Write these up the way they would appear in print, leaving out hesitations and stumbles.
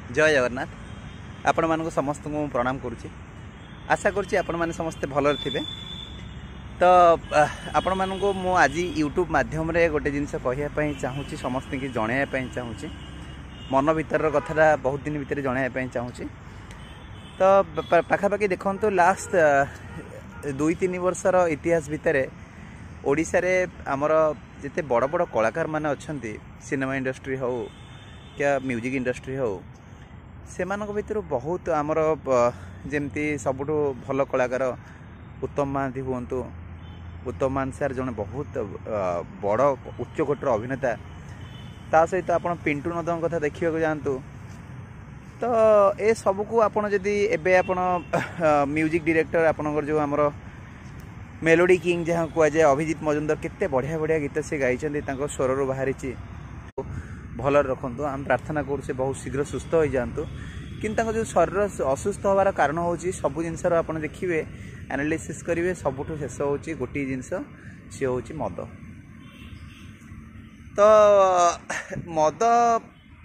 जय जगन्नाथ आपण मानक समस्त को प्रणाम करुच्ची आशा करुच्ची आपण माने समस्ते भल थे। तो आपण मानक मु आज यूट्यूब माध्यम रे गोटे जिनस कहवाई चाहूँगी समस्त की जनवाई चाहूँगी मन भीतर कथा बहुत दिन भितर जनवाई चाहूँगी। तो पाखापाखि देखो लास्ट 2-3 वर्षर इतिहास भितर ओडिशा रे आमर जिते बड़ बड़ कलाकार माने अच्छी सिनेमा इंडस्ट्री हो क्या म्यूजिक इंडस्ट्री हो से भर बहुत आमर जमती सबुठ भल कलाकार उत्तम महांती हूँ उत्तम महांती सार जड़े बहुत बड़ उच्चकोटर अभिनेता ता सहित आप पिंटू नदम कथा देखा जातु। तो ए सबको आपड़ जदि एबे आपण म्यूजिक डायरेक्टर आपणकर जो आमर मेलोडी किंग जहाँ कहुए अभिजीत मजुमदार केते बढ़िया बढ़िया गीत से गाई स्वर रू बाहरी भल रखु। आम प्रार्थना करूँ बहुत शीघ्र सुस्थ हो जातु किंतु जो शरीर असुस्थ होवार कारण हूँ सब जिनसर आप देखिए एनालिसिस करेंगे सबुठ शेष हूँ गोटे जिनस सी हूँ मद। तो मद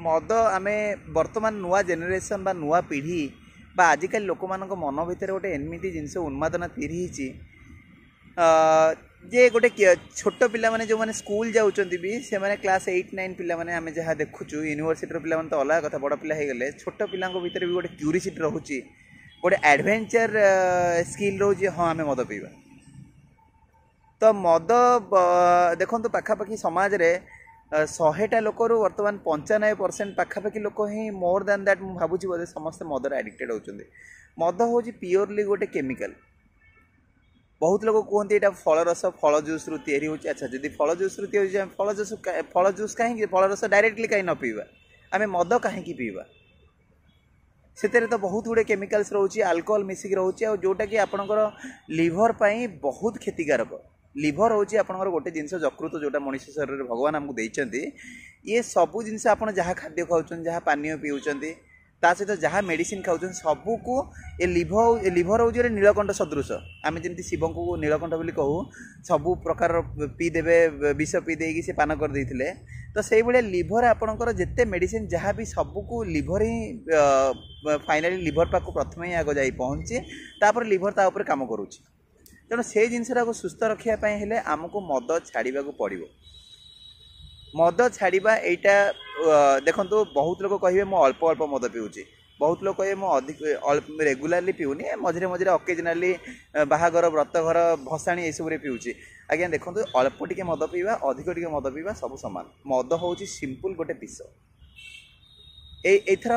मद आम बर्तमान नुआ जेनेरेशन बा नुआ पीढ़ी बा आजिकल लोक मान मन भितर गोटे एमती जिनस उन्मादना तैयारी जे गोटे छोट पिला माने जो माने स्कूल जाउचंती भी से माने क्लास 8-9 पिला माने आमे जहाँ देखुचु यूनिवर्सिटी पिला माने तो अलग कथा बड़ पिला हो गले छोट पिला भीतर भी गोटे क्यूरियोसिटी रहुची गोटे एडवेंचर स्किल रोज हाँ आमे मद पीवा। तो मद देखो पाखापाखि समाज रे 100टा लोक बर्तमान 95% पाखापाखि लोक ही मोर देन दैट मु भाबुची बोधे समस्त मदर एडिक्टेड होचंदी। मद होची प्योरली गोटे केमिकल। बहुत लोग कहते यहाँ फल रस फल जूस रु तैयारी होची। अच्छा जदि फल जूस रु तैयारी फल जूस कहीं फल रस डायरेक्टली कहीं न पीवा आम मद कहीं पीवा से तो बहुत गुड़े केमिकल्स रोचे अल्कोहल मिसिक रोचे जोटा कि आपणकर लिभर पाई बहुत क्षतिकारक। लिभर होची आपणकर गोटे जिनस यकृत जोटा मनुष्य शरीर भगवान आमको देइचंती ये सबू जिनस आप जहाँ खाद्य खाऊँ जहाँ पानी पीउचंती ता सहित जहाँ मेडिसिन खाऊँ सबको ये लिभर हूँ नीलकंठ सदृश आम जमी शिव को नीलकंठ बोली कहू सबू प्रकार पीदेवे विष पीदे से पान कर देते। तो से भाई लिभर आपणकर जिते मेडिसिन जहाँ भी सबको लिभर ही फाइनाली लिभर पाक प्रथम ही आग जा पहुँचे तापर लिभर ता ऊपर काम करुच्ची। तेणु से जिनसा सुस्थ रखापी हेले आमको मद छाड़ा पड़ो। मद छाड़ा यहाँ देखो बहुत लोग कहे मु अल्प अल्प मद पीऊँगी बहुत लोग कहे मु अधिक रेगुलाली पीऊनी मझे मझे अकेजनाली बाहागर व्रतघर भसाणी ये सब पीऊँगी। आज्ञा देखो अल्प टिके मद पीवा अधिक टिके मद पीवा सब सामान। मद हूँ सिंपल गोटे विष एथर